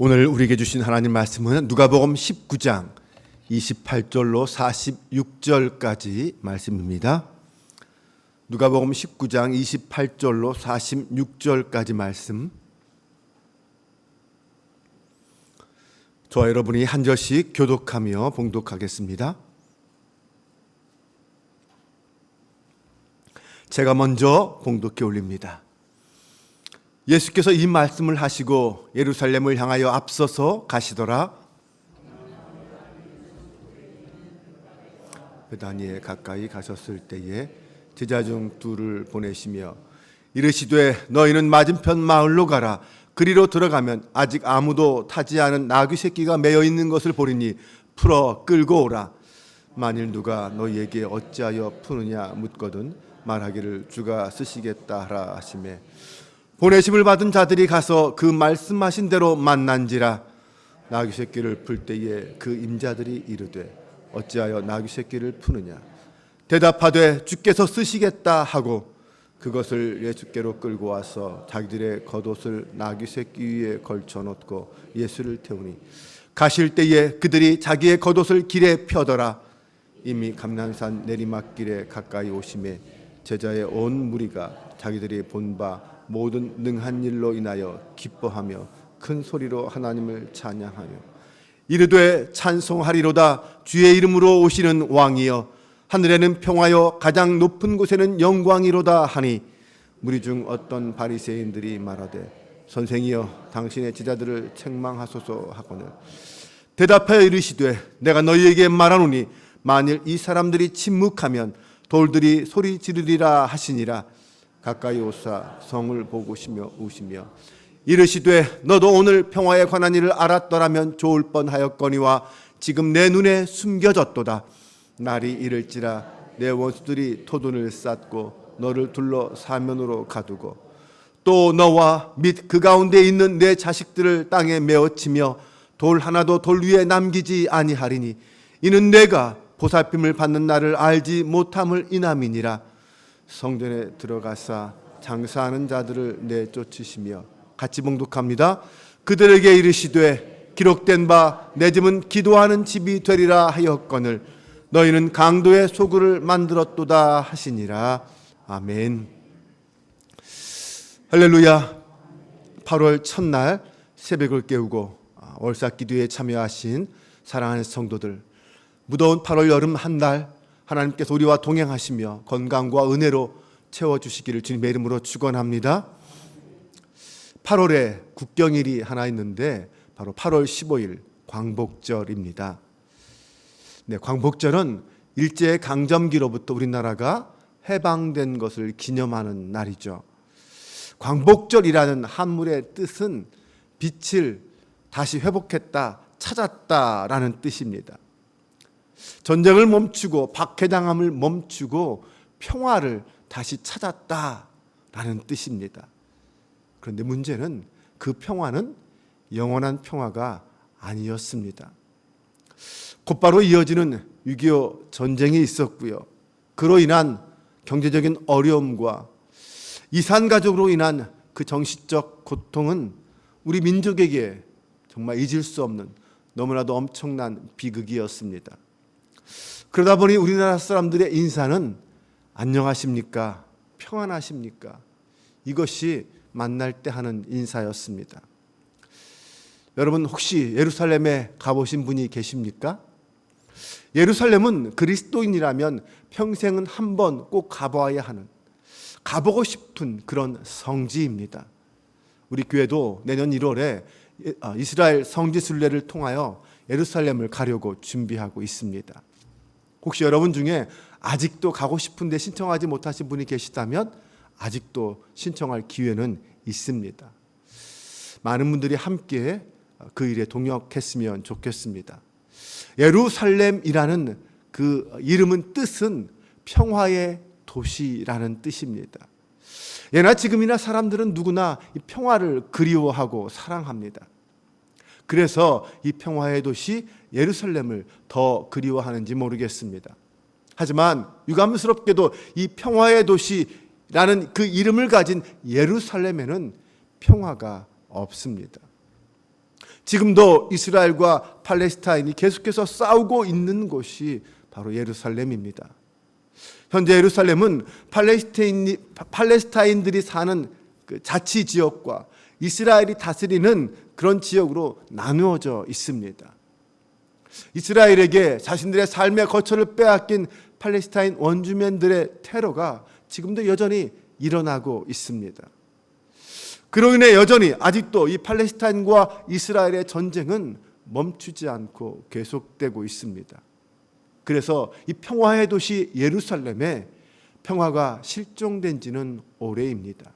오늘 우리에게 주신 하나님 말씀은 누가복음 19장 28절로 46절까지 말씀입니다. 누가복음 19장 28절로 46절까지 말씀, 저와 여러분이 한 절씩 교독하며 봉독하겠습니다. 제가 먼저 봉독해 올립니다. 예수께서 이 말씀을 하시고 예루살렘을 향하여 앞서서 가시더라. 베다니에 가까이 가셨을 때에 제자 중 둘을 보내시며 이르시되 너희는 맞은편 마을로 가라. 그리로 들어가면 아직 아무도 타지 않은 나귀 새끼가 매여 있는 것을 보리니 풀어 끌고 오라. 만일 누가 너희에게 어찌하여 푸느냐 묻거든 말하기를 주가 쓰시겠다 하라 하시매 보내심을 받은 자들이 가서 그 말씀하신 대로 만난지라. 나귀 새끼를 풀 때에 그 임자들이 이르되 어찌하여 나귀 새끼를 푸느냐 대답하되 주께서 쓰시겠다 하고 그것을 예수께로 끌고 와서 자기들의 겉옷을 나귀 새끼 위에 걸쳐 놓고 예수를 태우니 가실 때에 그들이 자기의 겉옷을 길에 펴더라. 이미 감난산 내리막길에 가까이 오심에 제자의 온 무리가 자기들이 본 바 모든 능한 일로 인하여 기뻐하며 큰 소리로 하나님을 찬양하며 이르되 찬송하리로다. 주의 이름으로 오시는 왕이여 하늘에는 평화여 가장 높은 곳에는 영광이로다 하니 무리 중 어떤 바리새인들이 말하되 선생이여 당신의 제자들을 책망하소서 하거늘 대답하여 이르시되 내가 너희에게 말하노니 만일 이 사람들이 침묵하면 돌들이 소리 지르리라 하시니라. 가까이 오사 성을 보고시며 우시며 이르시되 너도 오늘 평화에 관한 일을 알았더라면 좋을 뻔하였거니와 지금 내 눈에 숨겨졌도다. 날이 이를지라 내 원수들이 토둔을 쌓고 너를 둘러 사면으로 가두고 또 너와 및 그 가운데 있는 내 자식들을 땅에 메어치며 돌 하나도 돌 위에 남기지 아니하리니 이는 내가 보살핌을 받는 날을 알지 못함을 인함이니라. 성전에 들어가사 장사하는 자들을 내쫓으시며 같이 봉독합니다. 그들에게 이르시되 기록된 바 내 집은 기도하는 집이 되리라 하였거늘 너희는 강도의 소굴을 만들었도다 하시니라. 아멘. 할렐루야. 8월 첫날 새벽을 깨우고 월삭 기도에 참여하신 사랑하는 성도들, 무더운 8월 여름 한 달 하나님께서 우리와 동행하시며 건강과 은혜로 채워주시기를 주님의 이름으로 축원합니다. 8월에 국경일이 하나 있는데 바로 8월 15일 광복절입니다. 네, 광복절은 일제강점기로부터 우리나라가 해방된 것을 기념하는 날이죠. 광복절이라는 한문의 뜻은 빛을 다시 회복했다, 찾았다라는 뜻입니다. 전쟁을 멈추고 박해당함을 멈추고 평화를 다시 찾았다라는 뜻입니다. 그런데 문제는 그 평화는 영원한 평화가 아니었습니다. 곧바로 이어지는 6.25 전쟁이 있었고요. 그로 인한 경제적인 어려움과 이산가족으로 인한 그 정신적 고통은 우리 민족에게 정말 잊을 수 없는 너무나도 엄청난 비극이었습니다. 그러다 보니 우리나라 사람들의 인사는 안녕하십니까? 평안하십니까? 이것이 만날 때 하는 인사였습니다. 여러분 혹시 예루살렘에 가보신 분이 계십니까? 예루살렘은 그리스도인이라면 평생은 한 번 꼭 가봐야 하는, 가보고 싶은 그런 성지입니다. 우리 교회도 내년 1월에 이스라엘 성지 순례를 통하여 예루살렘을 가려고 준비하고 있습니다. 혹시 여러분 중에 아직도 가고 싶은데 신청하지 못하신 분이 계시다면 아직도 신청할 기회는 있습니다. 많은 분들이 함께 그 일에 동역했으면 좋겠습니다. 예루살렘이라는 그 이름은 뜻은 평화의 도시라는 뜻입니다. 예나 지금이나 사람들은 누구나 이 평화를 그리워하고 사랑합니다. 그래서 이 평화의 도시 예루살렘을 더 그리워하는지 모르겠습니다. 하지만 유감스럽게도 이 평화의 도시라는 그 이름을 가진 예루살렘에는 평화가 없습니다. 지금도 이스라엘과 팔레스타인이 계속해서 싸우고 있는 곳이 바로 예루살렘입니다. 현재 예루살렘은 팔레스타인들이 사는 그 자치 지역과 이스라엘이 다스리는 그런 지역으로 나누어져 있습니다. 이스라엘에게 자신들의 삶의 거처를 빼앗긴 팔레스타인 원주민들의 테러가 지금도 여전히 일어나고 있습니다. 그로 인해 여전히 아직도 이 팔레스타인과 이스라엘의 전쟁은 멈추지 않고 계속되고 있습니다. 그래서 이 평화의 도시 예루살렘에 평화가 실종된 지는 오래입니다.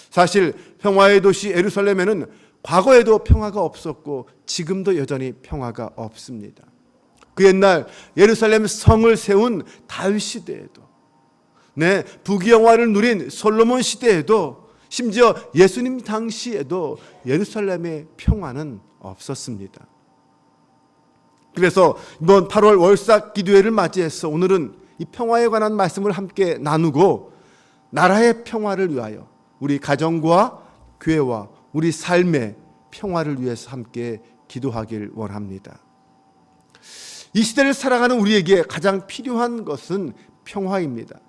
사실 평화의 도시 예루살렘에는 과거에도 평화가 없었고 지금도 여전히 평화가 없습니다. 그 옛날 예루살렘 성을 세운 다윗 시대에도, 부귀영화를 누린 솔로몬 시대에도, 심지어 예수님 당시에도 예루살렘의 평화는 없었습니다. 그래서 이번 8월 월삭 기도회를 맞이해서 오늘은 이 평화에 관한 말씀을 함께 나누고 나라의 평화를 위하여 우리 가정과 교회와 우리 삶의 평화를 위해서 함께 기도하길 원합니다. 이 시대를 살아가는 우리에게 가장 필요한 것은 평화입니다.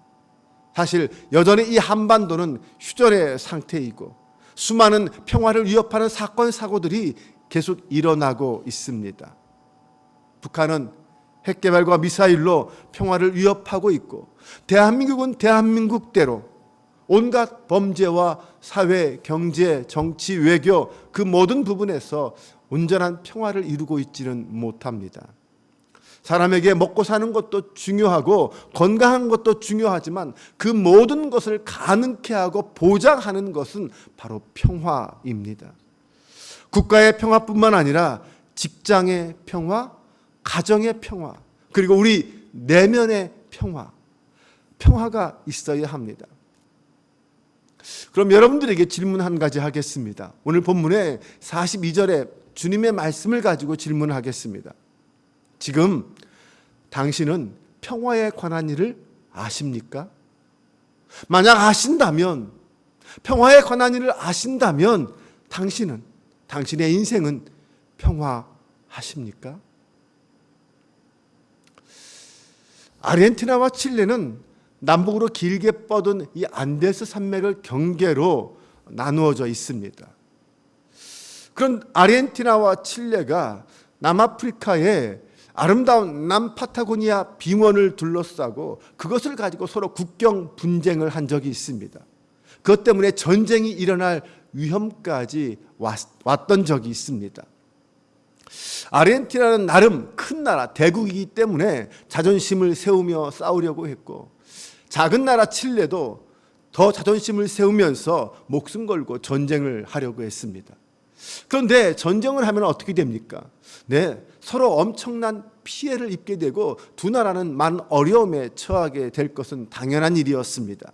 사실 여전히 이 한반도는 휴전의 상태이고 수많은 평화를 위협하는 사건 사고들이 계속 일어나고 있습니다. 북한은 핵 개발과 미사일로 평화를 위협하고 있고 대한민국은 대한민국대로 온갖 범죄와 사회, 경제, 정치, 외교 그 모든 부분에서 온전한 평화를 이루고 있지는 못합니다. 사람에게 먹고 사는 것도 중요하고 건강한 것도 중요하지만 그 모든 것을 가능케 하고 보장하는 것은 바로 평화입니다. 국가의 평화뿐만 아니라 직장의 평화, 가정의 평화, 그리고 우리 내면의 평화가 있어야 합니다. 그럼 여러분들에게 질문 한 가지 하겠습니다. 오늘 본문의 42절에 주님의 말씀을 가지고 질문하겠습니다. 지금 당신은 평화에 관한 일을 아십니까? 만약 아신다면, 평화에 관한 일을 아신다면 당신의 인생은 평화하십니까? 아르헨티나와 칠레는 남북으로 길게 뻗은 이 안데스 산맥을 경계로 나누어져 있습니다. 그런 아르헨티나와 칠레가 남아프리카의 아름다운 남파타고니아 빙원을 둘러싸고 그것을 가지고 서로 국경 분쟁을 한 적이 있습니다. 그것 때문에 전쟁이 일어날 위험까지 왔던 적이 있습니다. 아르헨티나는 나름 큰 나라, 대국이기 때문에 자존심을 세우며 싸우려고 했고, 작은 나라 칠레도 더 자존심을 세우면서 목숨 걸고 전쟁을 하려고 했습니다. 그런데 전쟁을 하면 어떻게 됩니까? 서로 엄청난 피해를 입게 되고 두 나라는 많은 어려움에 처하게 될 것은 당연한 일이었습니다.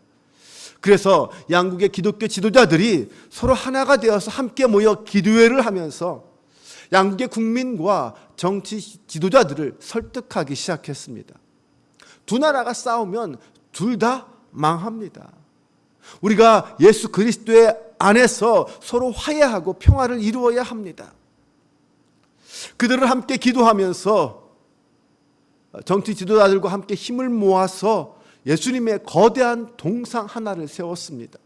그래서 양국의 기독교 지도자들이 서로 하나가 되어서 함께 모여 기도회를 하면서 양국의 국민과 정치 지도자들을 설득하기 시작했습니다. 두 나라가 싸우면 둘 다 망합니다. 우리가 예수 그리스도의 안에서 서로 화해하고 평화를 이루어야 합니다. 그들을 함께 기도하면서 정치 지도자들과 함께 힘을 모아서 예수님의 거대한 동상 하나를 세웠습니다.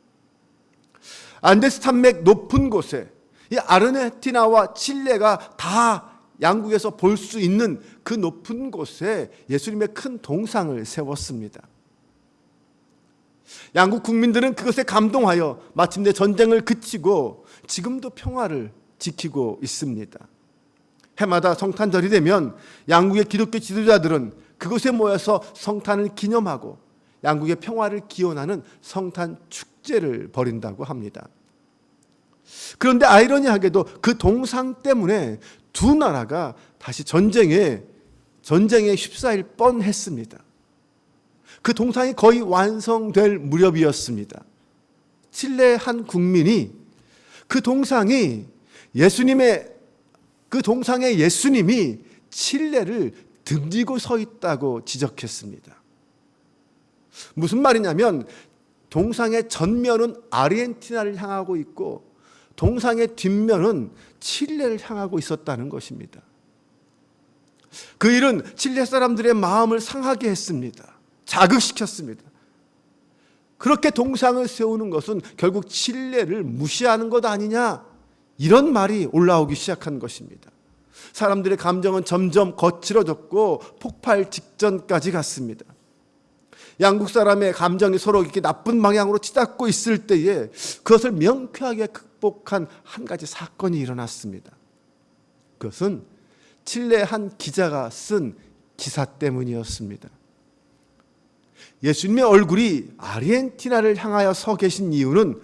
안데스 산맥 높은 곳에 이 아르헨티나와 칠레가 다 양국에서 볼 수 있는 그 높은 곳에 예수님의 큰 동상을 세웠습니다. 양국 국민들은 그것에 감동하여 마침내 전쟁을 그치고 지금도 평화를 지키고 있습니다. 해마다 성탄절이 되면 양국의 기독교 지도자들은 그곳에 모여서 성탄을 기념하고 양국의 평화를 기원하는 성탄 축제를 벌인다고 합니다. 그런데 아이러니하게도 그 동상 때문에 두 나라가 다시 전쟁에 휩싸일 뻔했습니다. 그 동상이 거의 완성될 무렵이었습니다. 칠레 한 국민이 그 동상에 예수님이 칠레를 등지고 서 있다고 지적했습니다. 무슨 말이냐면 동상의 전면은 아르헨티나를 향하고 있고 동상의 뒷면은 칠레를 향하고 있었다는 것입니다. 그 일은 칠레 사람들의 마음을 상하게 했습니다. 자극시켰습니다. 그렇게 동상을 세우는 것은 결국 칠레를 무시하는 것 아니냐, 이런 말이 올라오기 시작한 것입니다. 사람들의 감정은 점점 거칠어졌고 폭발 직전까지 갔습니다. 양국 사람의 감정이 서로 이렇게 나쁜 방향으로 치닫고 있을 때에 그것을 명쾌하게 극복한 한 가지 사건이 일어났습니다. 그것은 칠레 한 기자가 쓴 기사 때문이었습니다. 예수님의 얼굴이 아르헨티나를 향하여 서 계신 이유는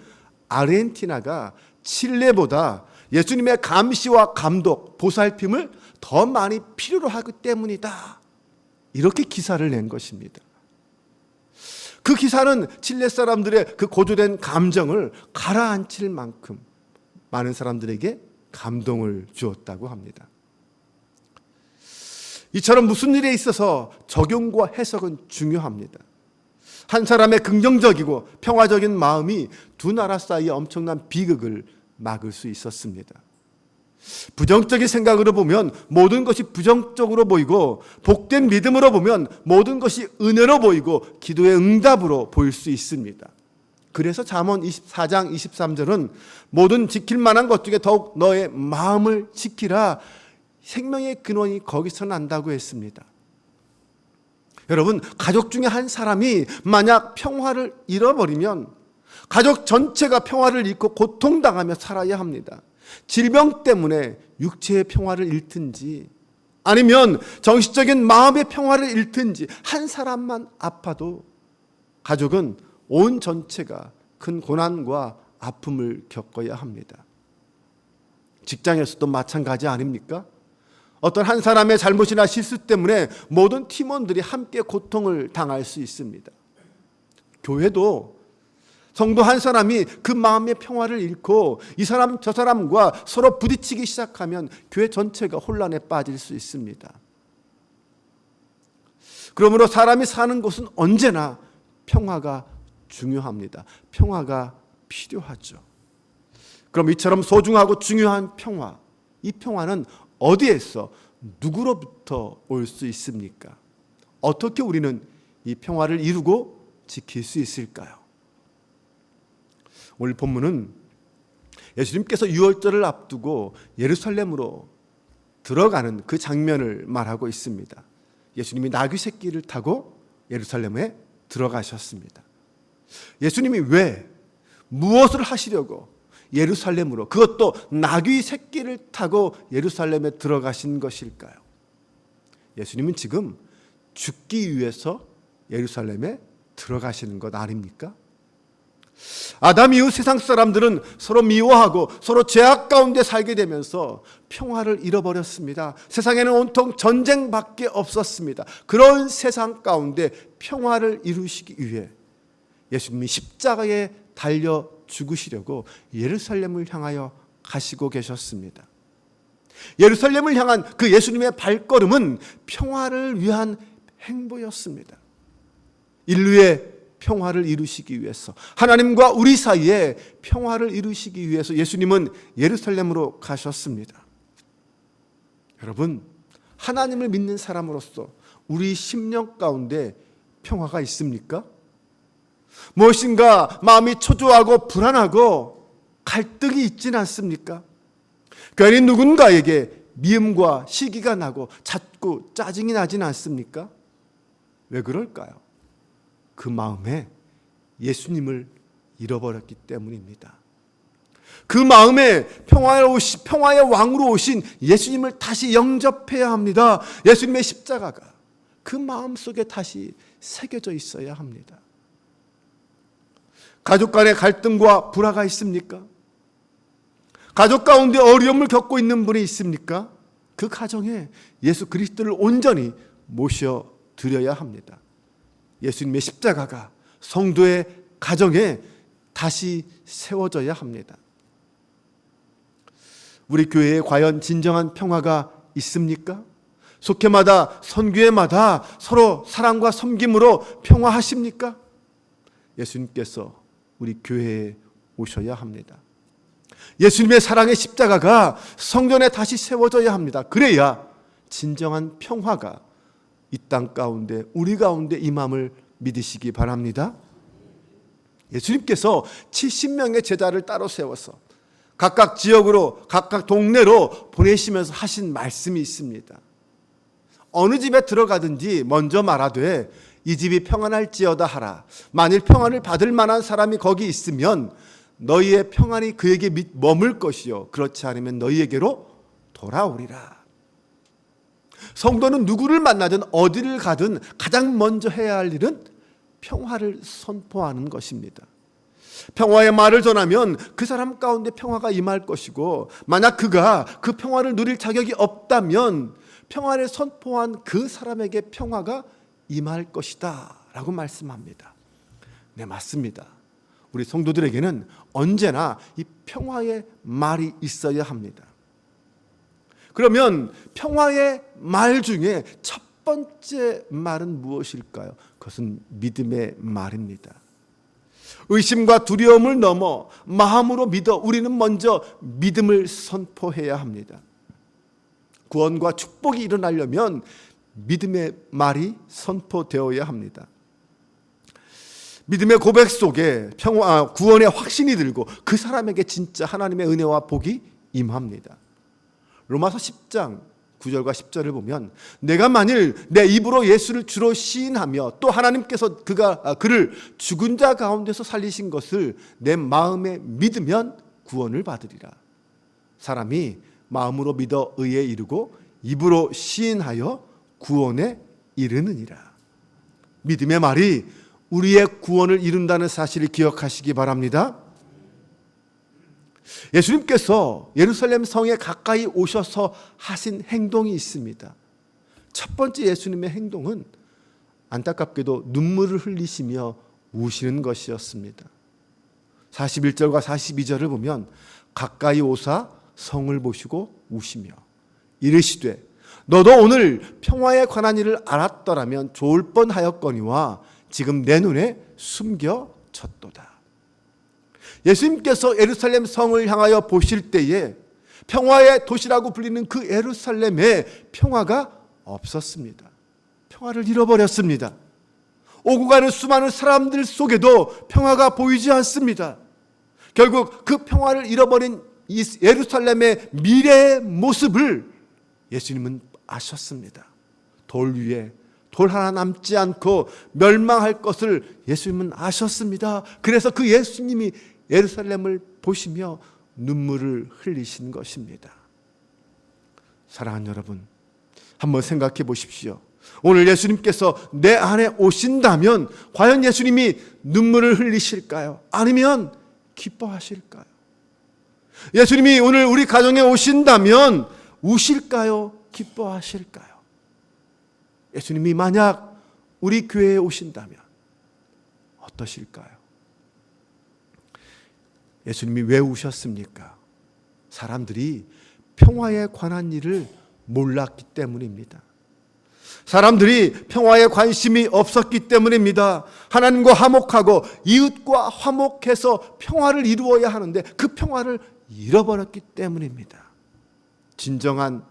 아르헨티나가 칠레보다 예수님의 감시와 감독, 보살핌을 더 많이 필요로 하기 때문이다, 이렇게 기사를 낸 것입니다. 그 기사는 칠레 사람들의 그 고조된 감정을 가라앉힐 만큼 많은 사람들에게 감동을 주었다고 합니다. 이처럼 무슨 일에 있어서 적용과 해석은 중요합니다. 한 사람의 긍정적이고 평화적인 마음이 두 나라 사이의 엄청난 비극을 막을 수 있었습니다. 부정적인 생각으로 보면 모든 것이 부정적으로 보이고, 복된 믿음으로 보면 모든 것이 은혜로 보이고 기도의 응답으로 보일 수 있습니다. 그래서 잠언 24장 23절은 모든 지킬 만한 것 중에 더욱 너의 마음을 지키라, 생명의 근원이 거기서 난다고 했습니다. 여러분, 가족 중에 한 사람이 만약 평화를 잃어버리면 가족 전체가 평화를 잃고 고통당하며 살아야 합니다. 질병 때문에 육체의 평화를 잃든지 아니면 정신적인 마음의 평화를 잃든지 한 사람만 아파도 가족은 온 전체가 큰 고난과 아픔을 겪어야 합니다. 직장에서도 마찬가지 아닙니까? 어떤 한 사람의 잘못이나 실수 때문에 모든 팀원들이 함께 고통을 당할 수 있습니다. 교회도 성도 한 사람이 그 마음의 평화를 잃고 이 사람 저 사람과 서로 부딪히기 시작하면 교회 전체가 혼란에 빠질 수 있습니다. 그러므로 사람이 사는 곳은 언제나 평화가 중요합니다. 평화가 필요하죠. 그럼 이처럼 소중하고 중요한 평화, 이 평화는 어디에서 누구로부터 올 수 있습니까? 어떻게 우리는 이 평화를 이루고 지킬 수 있을까요? 오늘 본문은 예수님께서 유월절을 앞두고 예루살렘으로 들어가는 그 장면을 말하고 있습니다. 예수님이 나귀 새끼를 타고 예루살렘에 들어가셨습니다. 예수님이 왜, 무엇을 하시려고 예루살렘으로, 그것도 나귀 새끼를 타고 예루살렘에 들어가신 것일까요? 예수님은 지금 죽기 위해서 예루살렘에 들어가시는 것 아닙니까? 아담 이후 세상 사람들은 서로 미워하고 서로 죄악 가운데 살게 되면서 평화를 잃어버렸습니다. 세상에는 온통 전쟁밖에 없었습니다. 그런 세상 가운데 평화를 이루시기 위해 예수님이 십자가에 달려 죽으시려고 예루살렘을 향하여 가시고 계셨습니다. 예루살렘을 향한 그 예수님의 발걸음은 평화를 위한 행보였습니다. 인류의 평화를 이루시기 위해서, 하나님과 우리 사이에 평화를 이루시기 위해서 예수님은 예루살렘으로 가셨습니다. 여러분, 하나님을 믿는 사람으로서 우리 심령 가운데 평화가 있습니까? 무엇인가 마음이 초조하고 불안하고 갈등이 있지는 않습니까? 괜히 누군가에게 미움과 시기가 나고 자꾸 짜증이 나지는 않습니까? 왜 그럴까요? 그 마음에 예수님을 잃어버렸기 때문입니다. 그 마음에 평화의 왕으로 오신 예수님을 다시 영접해야 합니다. 예수님의 십자가가 그 마음속에 다시 새겨져 있어야 합니다. 가족 간의 갈등과 불화가 있습니까? 가족 가운데 어려움을 겪고 있는 분이 있습니까? 그 가정에 예수 그리스도를 온전히 모셔드려야 합니다. 예수님의 십자가가 성도의 가정에 다시 세워져야 합니다. 우리 교회에 과연 진정한 평화가 있습니까? 속회마다 선교회마다 서로 사랑과 섬김으로 평화하십니까? 예수님께서 우리 교회에 오셔야 합니다. 예수님의 사랑의 십자가가 성전에 다시 세워져야 합니다. 그래야 진정한 평화가 이 땅 가운데, 우리 가운데 임함을 믿으시기 바랍니다. 예수님께서 70명의 제자를 따로 세워서 각각 지역으로, 각각 동네로 보내시면서 하신 말씀이 있습니다. 어느 집에 들어가든지 먼저 말하되 이 집이 평안할지어다 하라. 만일 평안을 받을 만한 사람이 거기 있으면 너희의 평안이 그에게 머물 것이요 그렇지 않으면 너희에게로 돌아오리라. 성도는 누구를 만나든 어디를 가든 가장 먼저 해야 할 일은 평화를 선포하는 것입니다. 평화의 말을 전하면 그 사람 가운데 평화가 임할 것이고, 만약 그가 그 평화를 누릴 자격이 없다면 평화를 선포한 그 사람에게 평화가 임할 것이다 라고 말씀합니다. 네, 맞습니다. 우리 성도들에게는 언제나 이 평화의 말이 있어야 합니다. 그러면 평화의 말 중에 첫 번째 말은 무엇일까요? 그것은 믿음의 말입니다. 의심과 두려움을 넘어 마음으로 믿어 우리는 먼저 믿음을 선포해야 합니다. 구원과 축복이 일어나려면 믿음의 말이 선포되어야 합니다. 믿음의 고백 속에 구원의 확신이 들고 그 사람에게 진짜 하나님의 은혜와 복이 임합니다. 로마서 10장 9절과 10절을 보면 내가 만일 내 입으로 예수를 주로 시인하며 또 하나님께서 그를 죽은 자 가운데서 살리신 것을 내 마음에 믿으면 구원을 받으리라. 사람이 마음으로 믿어 의에 이르고 입으로 시인하여 구원에 이르느니라. 믿음의 말이 우리의 구원을 이룬다는 사실을 기억하시기 바랍니다. 예수님께서 예루살렘 성에 가까이 오셔서 하신 행동이 있습니다. 첫 번째 예수님의 행동은 안타깝게도 눈물을 흘리시며 우시는 것이었습니다. 41절과 42절을 보면 가까이 오사 성을 보시고 우시며 이르시되 너도 오늘 평화에 관한 일을 알았더라면 좋을 뻔하였거니와 지금 내 눈에 숨겨졌도다. 예수님께서 예루살렘 성을 향하여 보실 때에 평화의 도시라고 불리는 그 예루살렘에 평화가 없었습니다. 평화를 잃어버렸습니다. 오고 가는 수많은 사람들 속에도 평화가 보이지 않습니다. 결국 그 평화를 잃어버린 이 예루살렘의 미래의 모습을 예수님은 아셨습니다. 돌 위에 돌 하나 남지 않고 멸망할 것을 예수님은 아셨습니다. 그래서 그 예수님이 예루살렘을 보시며 눈물을 흘리신 것입니다. 사랑하는 여러분, 한번 생각해 보십시오. 오늘 예수님께서 내 안에 오신다면 과연 예수님이 눈물을 흘리실까요? 아니면 기뻐하실까요? 예수님이 오늘 우리 가정에 오신다면 우실까요? 기뻐하실까요? 예수님이 만약 우리 교회에 오신다면 어떠실까요? 예수님이 왜 우셨습니까? 사람들이 평화에 관한 일을 몰랐기 때문입니다. 사람들이 평화에 관심이 없었기 때문입니다. 하나님과 화목하고 이웃과 화목해서 평화를 이루어야 하는데 그 평화를 잃어버렸기 때문입니다. 진정한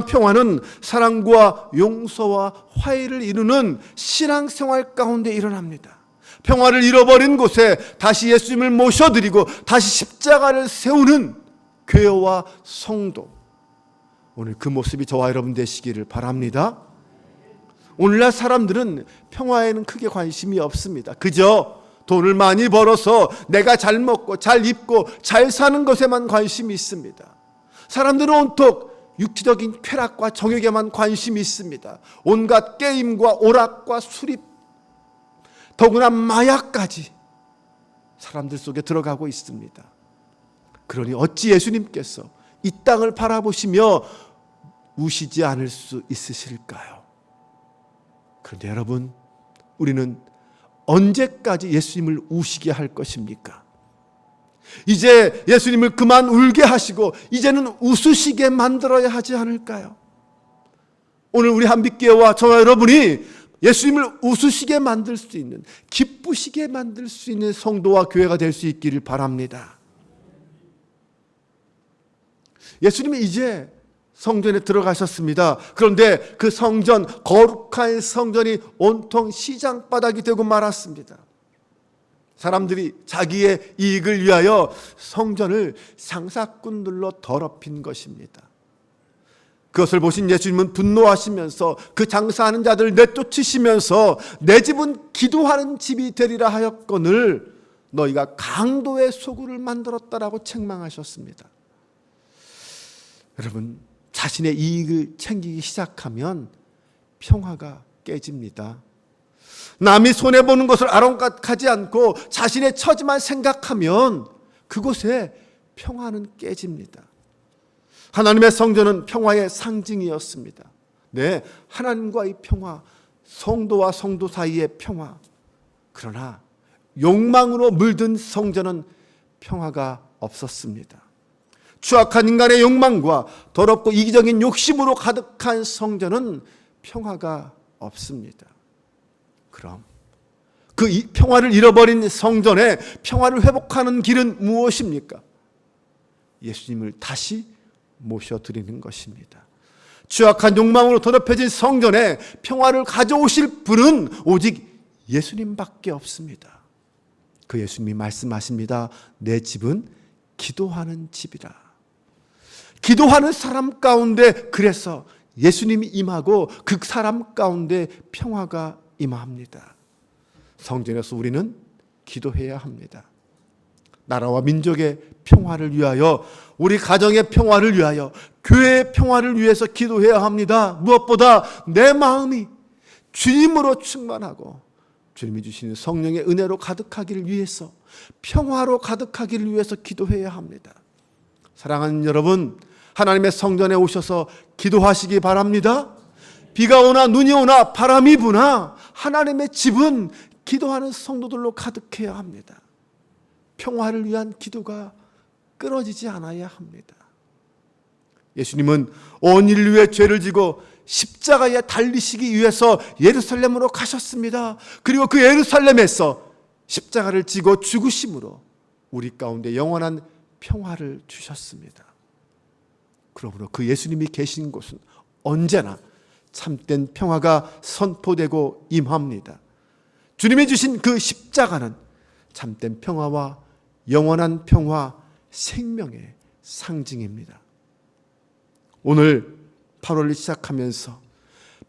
평화는 사랑과 용서와 화해를 이루는 신앙생활 가운데 일어납니다. 평화를 잃어버린 곳에 다시 예수님을 모셔드리고 다시 십자가를 세우는 교회와 성도, 오늘 그 모습이 저와 여러분 되시기를 바랍니다. 오늘날 사람들은 평화에는 크게 관심이 없습니다. 그저 돈을 많이 벌어서 내가 잘 먹고 잘 입고 잘 사는 것에만 관심이 있습니다. 사람들은 온통 육체적인 쾌락과 정욕에만 관심이 있습니다. 온갖 게임과 오락과 수립, 더구나 마약까지 사람들 속에 들어가고 있습니다. 그러니 어찌 예수님께서 이 땅을 바라보시며 우시지 않을 수 있으실까요? 그런데 여러분, 우리는 언제까지 예수님을 우시게 할 것입니까? 이제 예수님을 그만 울게 하시고 이제는 웃으시게 만들어야 하지 않을까요? 오늘 우리 한빛교회와 저와 여러분이 예수님을 웃으시게 만들 수 있는, 기쁘시게 만들 수 있는 성도와 교회가 될 수 있기를 바랍니다. 예수님이 이제 성전에 들어가셨습니다. 그런데 그 성전, 거룩한 성전이 온통 시장바닥이 되고 말았습니다. 사람들이 자기의 이익을 위하여 성전을 상사꾼들로 더럽힌 것입니다. 그것을 보신 예수님은 분노하시면서 그 장사하는 자들을 내쫓으시면서 내 집은 기도하는 집이 되리라 하였거늘 너희가 강도의 소굴을 만들었다라고 책망하셨습니다. 여러분, 자신의 이익을 챙기기 시작하면 평화가 깨집니다. 남이 손해보는 것을 아랑곳하지 않고 자신의 처지만 생각하면 그곳에 평화는 깨집니다. 하나님의 성전은 평화의 상징이었습니다. 네, 하나님과의 평화, 성도와 성도 사이의 평화. 그러나 욕망으로 물든 성전은 평화가 없었습니다. 추악한 인간의 욕망과 더럽고 이기적인 욕심으로 가득한 성전은 평화가 없습니다. 그럼 그 평화를 잃어버린 성전에 평화를 회복하는 길은 무엇입니까? 예수님을 다시 모셔드리는 것입니다. 추악한 욕망으로 더럽혀진 성전에 평화를 가져오실 분은 오직 예수님밖에 없습니다. 그 예수님이 말씀하십니다. 내 집은 기도하는 집이라. 기도하는 사람 가운데 그래서 예수님이 임하고 그 사람 가운데 평화가 임합니다. 성전에서 우리는 기도해야 합니다. 나라와 민족의 평화를 위하여, 우리 가정의 평화를 위하여, 교회의 평화를 위해서 기도해야 합니다. 무엇보다 내 마음이 주님으로 충만하고 주님이 주시는 성령의 은혜로 가득하기를 위해서, 평화로 가득하기를 위해서 기도해야 합니다. 사랑하는 여러분, 하나님의 성전에 오셔서 기도하시기 바랍니다. 비가 오나 눈이 오나 바람이 부나 하나님의 집은 기도하는 성도들로 가득해야 합니다. 평화를 위한 기도가 끊어지지 않아야 합니다. 예수님은 온 인류의 죄를 지고 십자가에 달리시기 위해서 예루살렘으로 가셨습니다. 그리고 그 예루살렘에서 십자가를 지고 죽으심으로 우리 가운데 영원한 평화를 주셨습니다. 그러므로 그 예수님이 계신 곳은 언제나 참된 평화가 선포되고 임합니다. 주님이 주신 그 십자가는 참된 평화와 영원한 평화, 생명의 상징입니다. 오늘 8월을 시작하면서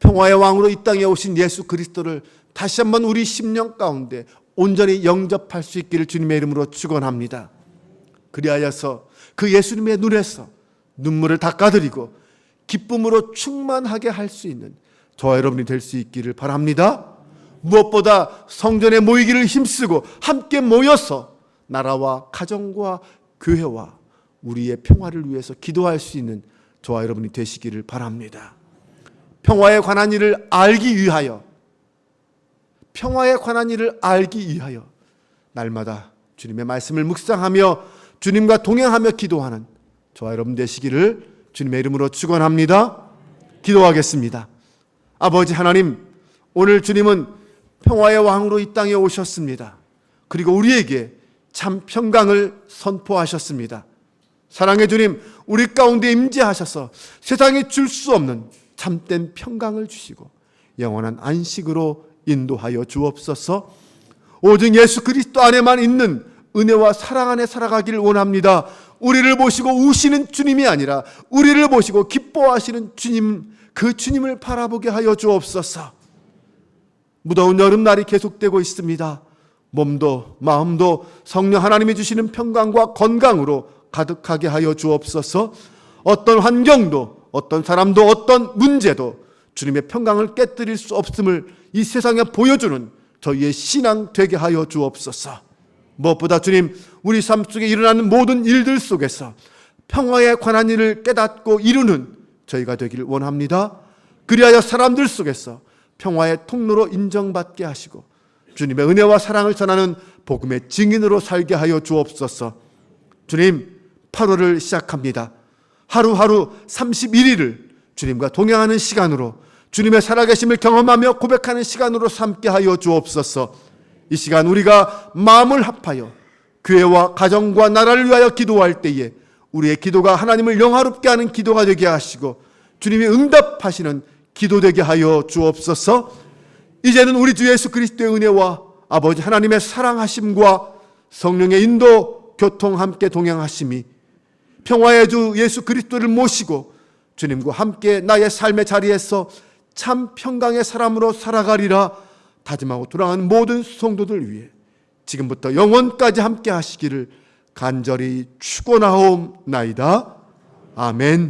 평화의 왕으로 이 땅에 오신 예수 그리스도를 다시 한번 우리 심령 가운데 온전히 영접할 수 있기를 주님의 이름으로 축원합니다. 그리하여서 그 예수님의 눈에서 눈물을 닦아드리고 기쁨으로 충만하게 할 수 있는 저와 여러분이 될 수 있기를 바랍니다. 무엇보다 성전에 모이기를 힘쓰고 함께 모여서 나라와 가정과 교회와 우리의 평화를 위해서 기도할 수 있는 저와 여러분이 되시기를 바랍니다. 평화에 관한 일을 알기 위하여, 평화에 관한 일을 알기 위하여 날마다 주님의 말씀을 묵상하며 주님과 동행하며 기도하는 저와 여러분 되시기를 주님의 이름으로 축원합니다. 기도하겠습니다. 아버지 하나님, 오늘 주님은 평화의 왕으로 이 땅에 오셨습니다. 그리고 우리에게 참 평강을 선포하셨습니다. 사랑의 주님, 우리 가운데 임재하셔서 세상에 줄 수 없는 참된 평강을 주시고 영원한 안식으로 인도하여 주옵소서. 오직 예수 그리스도 안에만 있는 은혜와 사랑 안에 살아가기를 원합니다. 우리를 보시고 우시는 주님이 아니라 우리를 보시고 기뻐하시는 주님, 그 주님을 바라보게 하여 주옵소서. 무더운 여름날이 계속되고 있습니다. 몸도 마음도 성령 하나님이 주시는 평강과 건강으로 가득하게 하여 주옵소서. 어떤 환경도 어떤 사람도 어떤 문제도 주님의 평강을 깨뜨릴 수 없음을 이 세상에 보여주는 저희의 신앙 되게 하여 주옵소서. 무엇보다 주님, 우리 삶 속에 일어나는 모든 일들 속에서 평화에 관한 일을 깨닫고 이루는 저희가 되기를 원합니다. 그리하여 사람들 속에서 평화의 통로로 인정받게 하시고 주님의 은혜와 사랑을 전하는 복음의 증인으로 살게 하여 주옵소서. 주님, 8월을 시작합니다. 하루하루 31일을 주님과 동행하는 시간으로, 주님의 살아계심을 경험하며 고백하는 시간으로 삼게 하여 주옵소서. 이 시간 우리가 마음을 합하여 교회와 가정과 나라를 위하여 기도할 때에 우리의 기도가 하나님을 영화롭게 하는 기도가 되게 하시고 주님이 응답하시는 기도 되게 하여 주옵소서. 이제는 우리 주 예수 그리스도의 은혜와 아버지 하나님의 사랑하심과 성령의 인도 교통 함께 동행하심이 평화의 주 예수 그리스도를 모시고 주님과 함께 나의 삶의 자리에서 참 평강의 사람으로 살아가리라 다짐하고 돌아가는 모든 성도들 위해 지금부터 영원까지 함께 하시기를 간절히 축원하옵나이다. 아멘.